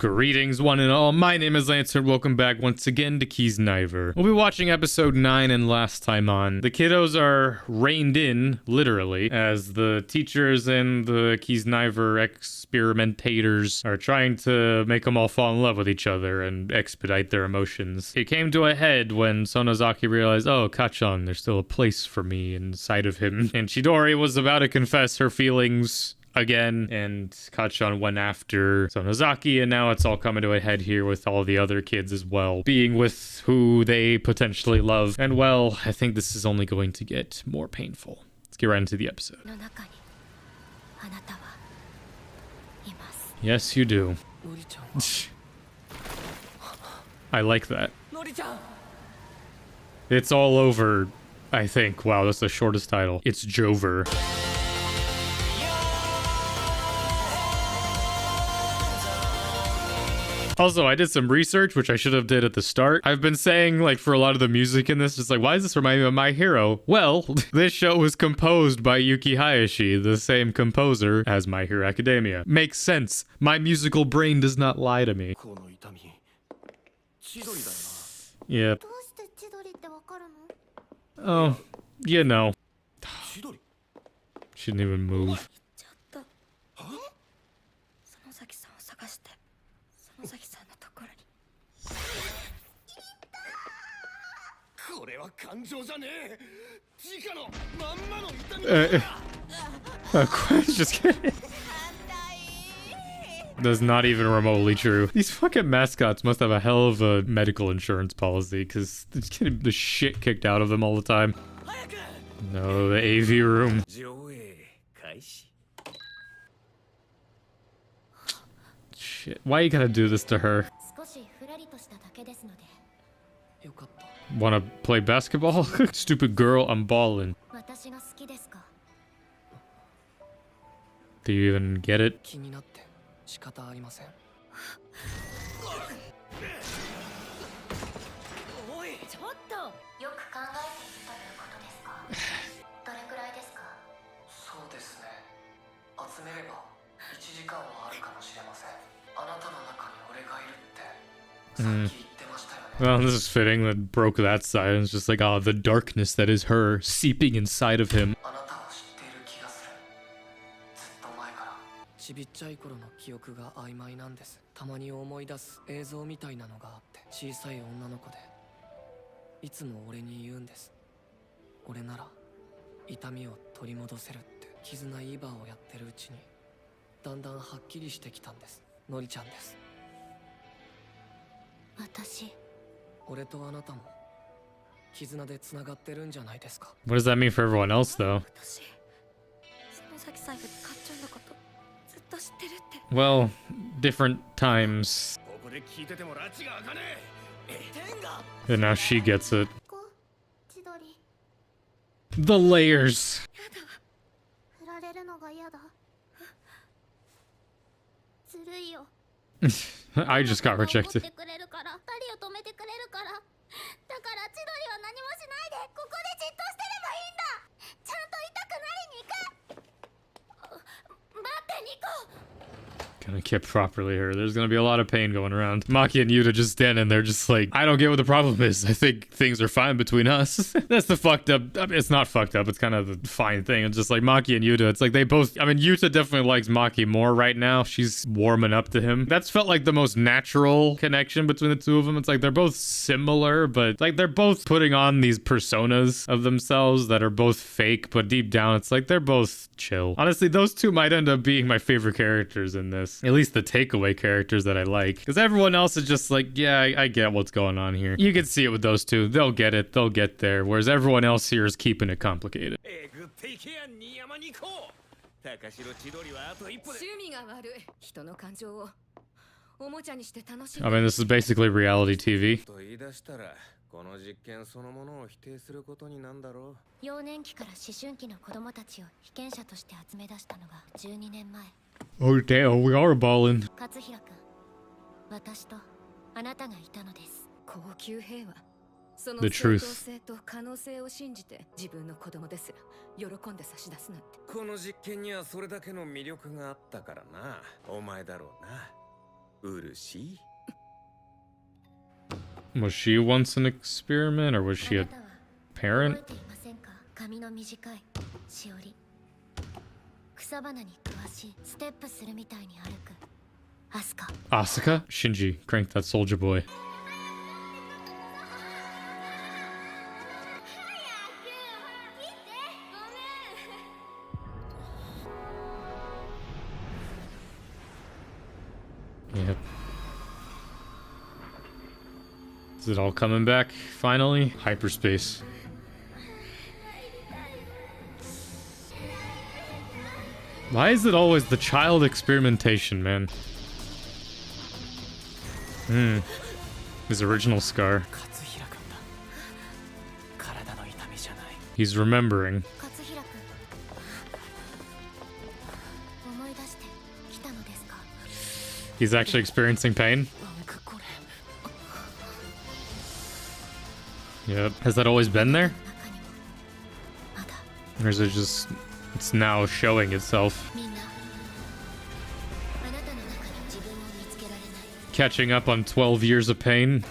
Greetings, one and all. My name is Lance, and welcome back once again to Kiznaiver. We'll be watching episode 9 and last time on. The kiddos are reined in, literally, as the teachers and the Kiznaiver experimentators are trying to make them all fall in love with each other and expedite their emotions. It came to a head when Sonozaki realized, oh, Kachan, there's still a place for me inside of him. And Chidori was about to confess her feelings again, and Kachan went after Sonozaki, and now it's all coming to a head here with all the other kids as well, being with who they potentially love. And well, I think this is only going to get more painful. Let's get right into the episode. Yes, you do. I like that. It's all over, I think. Wow, that's the shortest title. It's Jover. Also, I did some research, which I should have did at the start. I've been saying, like, for a lot of the music in this, it's like, why does this remind me of My Hero? Well, this show was composed by Yuki Hayashi, the same composer as My Hero Academia. Makes sense. My musical brain does not lie to me. Yeah. Oh, you know. She didn't even move. Just kidding. That's not even remotely true. These fucking mascots must have a hell of a medical insurance policy, because they're getting the shit kicked out of them all the time. No, the AV room. Shit, why you gotta do this to her? Wanna play basketball? Stupid girl, I'm balling. Do you even get it? Well, this is fitting that broke that side. It's just like, oh, the darkness that is her seeping inside of him. What does that mean for everyone else, though? Well, different times. And now she gets it. The layers. I just got rejected. Gonna get properly here. There's gonna be a lot of pain going around. Maki and Yuta just standing there just like, I don't get what the problem is. I think things are fine between us. That's the fucked up. I mean, it's not fucked up. It's kind of the fine thing. It's just like Maki and Yuta. It's like they both, I mean, Yuta definitely likes Maki more right now. She's warming up to him. That's felt like the most natural connection between the two of them. It's like they're both similar, but like they're both putting on these personas of themselves that are both fake, but deep down it's like they're both chill. Honestly, those two might end up being my favorite characters in this. At least the takeaway characters that I like. Because everyone else is just like, yeah, I get what's going on here. You can see it with those two. They'll get it. They'll get there. Whereas everyone else here is keeping it complicated. I mean, this is basically reality TV. この実験そのものを否定することになんだろう。幼年期から思春期の子供たちを被験者として集め出したのが12年前。Oh damn, we are balling. 勝平君、私とあなたがいたのです。高級平和。その正当性と可能性を信じて自分の子供ですら喜んで差し出すなんて。この実験にはそれだけの魅力があったからな。お前だろうな。Was she once an experiment, or was she a parent? 髪の短いしおり草花に詳しいステップするみたいに歩くアスカ Asuka? Shinji, crank that soldier boy. Yep. Is it all coming back, finally? Hyperspace. Why is it always the child experimentation, man? His original scar. He's remembering. He's actually experiencing pain. Yep. Has that always been there? Or is it just... it's now showing itself? Catching up on 12 years of pain?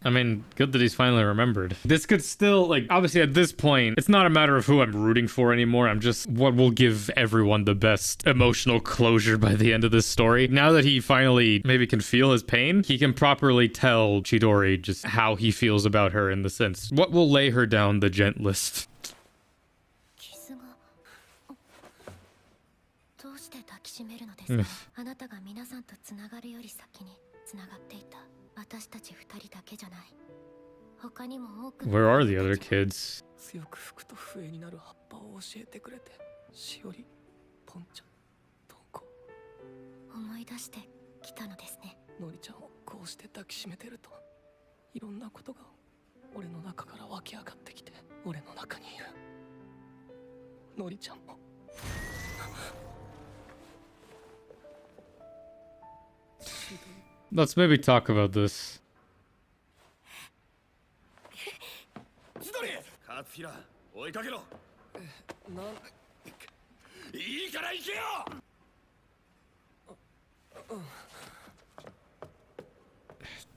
I mean, good that he's finally remembered. This could still, like, obviously at this point, it's not a matter of who I'm rooting for anymore. I'm just what will give everyone the best emotional closure by the end of this story. Now that he finally maybe can feel his pain, he can properly tell Chidori just how he feels about her in the sense. What will lay her down the gentlest? Where are the other kids? Let's maybe talk about this.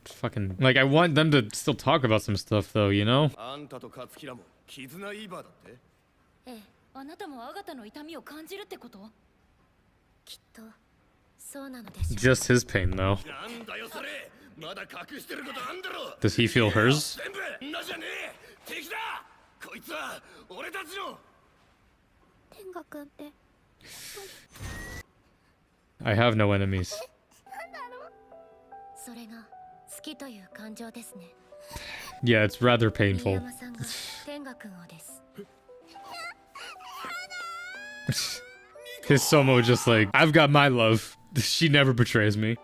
Fucking, like, I want them to still talk about some stuff though, you know? Just his pain though. Does he feel hers? I have no enemies. Yeah, it's rather painful. His Somo just like, I've got my love. She never betrays me.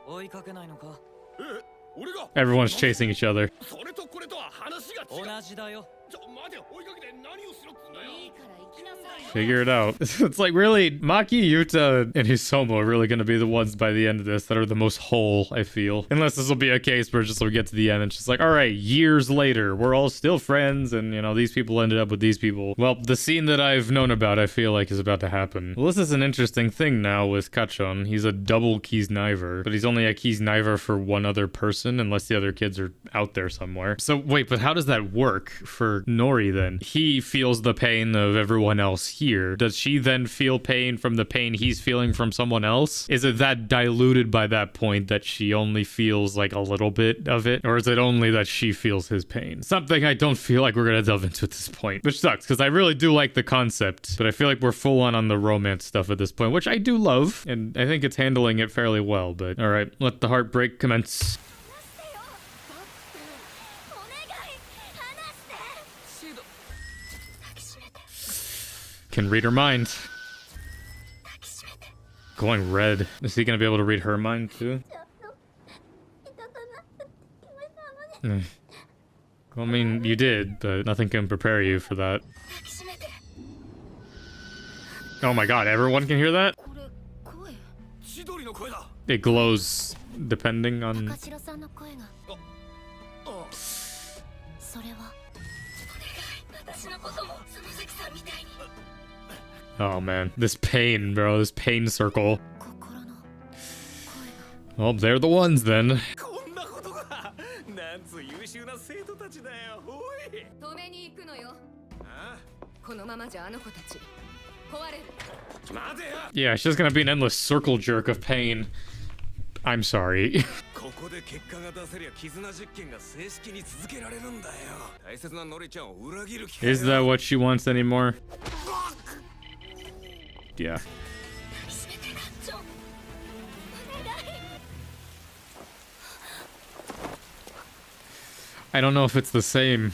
Everyone's chasing each other. Figure it out. It's like, really, Maki, Yuta, and Hisomo are really going to be the ones by the end of this that are the most whole, I feel. Unless this will be a case where just we get to the end and it's just like, all right, years later, we're all still friends, and, you know, these people ended up with these people. Well, the scene that I've known about, I feel like, is about to happen. Well, this is an interesting thing now with Kachon. He's a double Kiznaiver, but he's only a Kiznaiver for one other person, unless the other kids are out there somewhere. So, wait, but how does that work for Nori, then? He feels the pain of everyone else here. Does she then feel pain from the pain he's feeling from someone else? Is it that diluted by that point that she only feels like a little bit of it? Or is it only that she feels his pain? Something I don't feel like we're gonna delve into at this point, which sucks because I really do like the concept, but I feel like we're full on the romance stuff at this point, which I do love, and I think it's handling it fairly well. But all right, let the heartbreak commence. Can read her mind. Going red. Is he gonna be able to read her mind too? Well, I mean, you did, but nothing can prepare you for that. Oh my god, everyone can hear that? it glows depending on... 高城さんの声が。それは。お願い、私のこともその関さんみたいに。Oh man, this pain, bro, this pain circle. Well, they're the ones then. 止めに行くのよ。このままじゃあの子たち壊れる。 Yeah, she's gonna be an endless circle jerk of pain. I'm sorry. ここで結果が出せりゃ絆実験が正式に続けられるんだよ。大切なノリちゃんを裏切る気かよ。 Is that what she wants anymore? Yeah. I don't know if it's the same.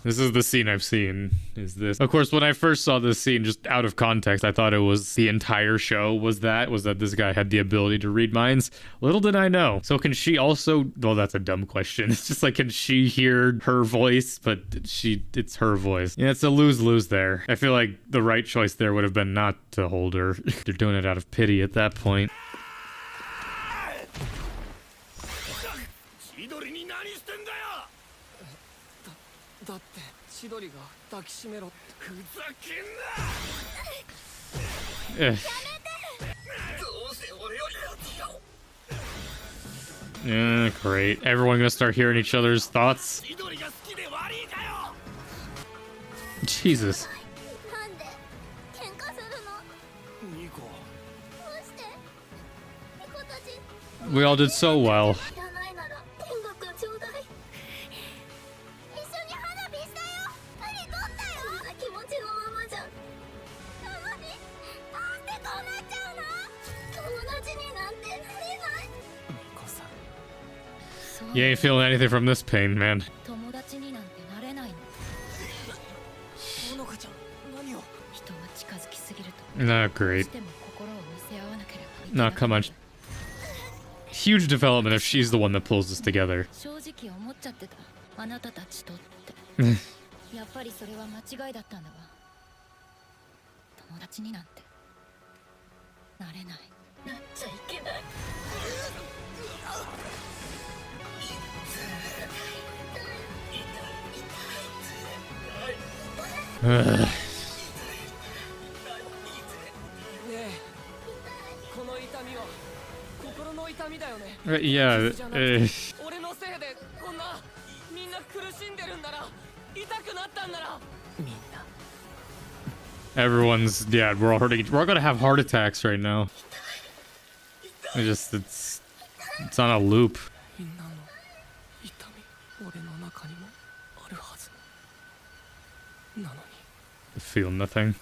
This is the scene I've seen, is this. Of course, when I first saw this scene, just out of context, I thought it was the entire show was that this guy had the ability to read minds. Little did I know. So can she also... Well, that's a dumb question. It's just like, can she hear her voice? But it's her voice. Yeah, it's a lose-lose there. I feel like the right choice there would have been not to hold her. They're doing it out of pity at that point. だって千鳥が抱きしめろってふざけんな。どうせ俺よりやつよ。 Great. Everyone gonna start hearing each other's thoughts. Jesus. We all did so well. You ain't feeling anything from this pain, man. Not great. Nah, come on. Huge development if she's the one that pulls this together. Yeah. Everyone's, yeah, we're all hurting. We're all gonna have heart attacks right now. It's on a loop. I feel nothing.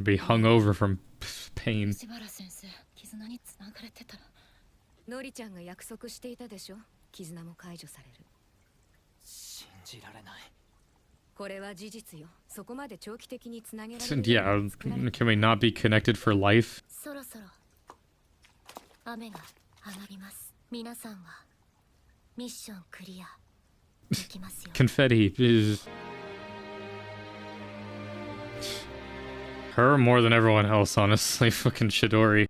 Be hungover from pain. ノリちゃんが約束していたでしょ。絆も解除される。信じられない。これは事実よ。そこまで長期的につなげられる。Yeah, can we not be connected for life? そろそろ雨が上がります。皆さんはミッションクリアできますよ。Confetti is her more than everyone else, honestly. Fucking Chidori.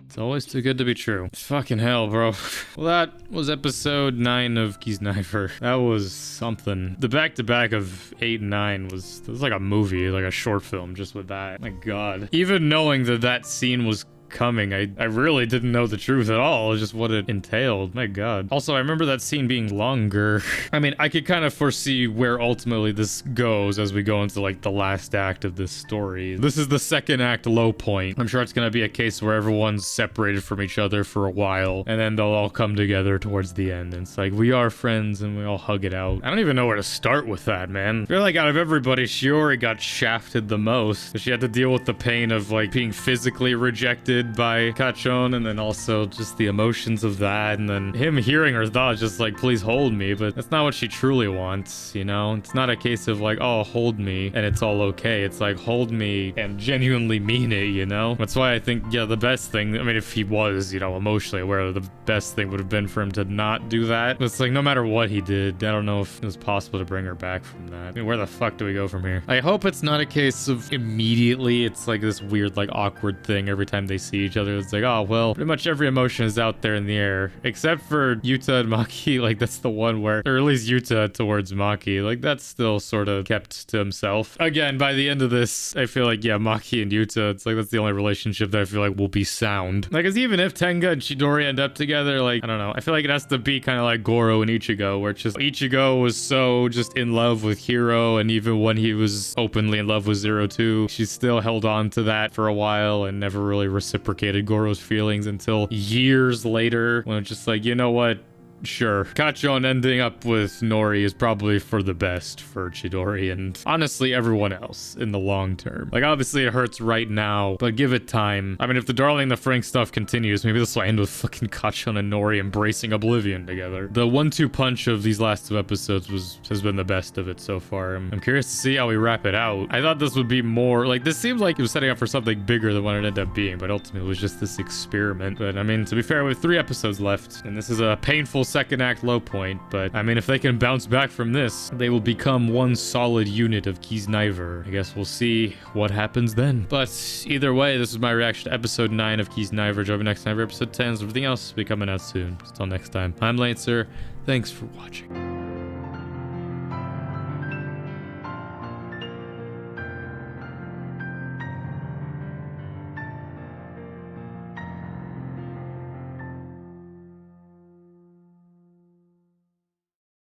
It's always too good to be true. Fucking hell, bro. Well, that was episode 9 of Kiznaiver. That was something. The back-to-back of 8 and 9 was like a movie, like a short film just with that. My god. Even knowing that scene was coming, I really didn't know the truth at all, just what it entailed. My god. Also, I remember that scene being longer. I mean, I could kind of foresee where ultimately this goes as we go into like the last act of this story. This is the second act low point. I'm sure it's gonna be a case where everyone's separated from each other for a while and then they'll all come together towards the end. And it's like, we are friends and we all hug it out. I don't even know where to start with that, man. I feel like out of everybody, Shiori got shafted the most. She had to deal with the pain of like being physically rejected affected by Kachon, and then also just the emotions of that, and then him hearing her thoughts just like, please hold me, but that's not what she truly wants, you know? It's not a case of like, oh, hold me and it's all okay. It's like, hold me and genuinely mean it, you know? That's why I think, yeah, the best thing, I mean, if he was, you know, emotionally aware, the best thing would have been for him to not do that. It's like, no matter what he did, I don't know if it was possible to bring her back from that. I mean, where the fuck do we go from here? I hope it's not a case of immediately it's like this weird, like, awkward thing every time they see each other. It's like, oh, well, pretty much every emotion is out there in the air, except for Yuta and Maki. Like, that's the one where, or at least Yuta towards Maki, like, that's still sort of kept to himself. Again, by the end of this, I feel like, yeah, Maki and Yuta, it's like, that's the only relationship that I feel like will be sound. Like, cause even if Tenga and Chidori end up together, like, I don't know, I feel like it has to be kind of like Goro and Ichigo, where it's just, Ichigo was so just in love with Hiro, and even when he was openly in love with Zero Two, she still held on to that for a while and never really reciprocated Goro's feelings until years later, when it's just like, you know what? Sure. Kachon ending up with Nori is probably for the best for Chidori and honestly everyone else in the long term. Like, obviously it hurts right now, but give it time. I mean, if the Darling the Frank stuff continues, maybe this will end with fucking Kachon and Nori embracing oblivion together. The 1-2 punch of these last 2 episodes has been the best of it so far. I'm curious to see how we wrap it out. I thought this would be more, like, this seems like it was setting up for something bigger than what it ended up being, but ultimately it was just this experiment. But I mean, to be fair, we have 3 episodes left, and this is a painful second act low point, but I mean, if they can bounce back from this, they will become one solid unit of Kiznaiver. I guess we'll see what happens then. But either way, this is my reaction to episode 9 of Kiznaiver. Join me next time for episode 10. So everything else will be coming out soon. Until next time, I'm Lancer. Thanks for watching.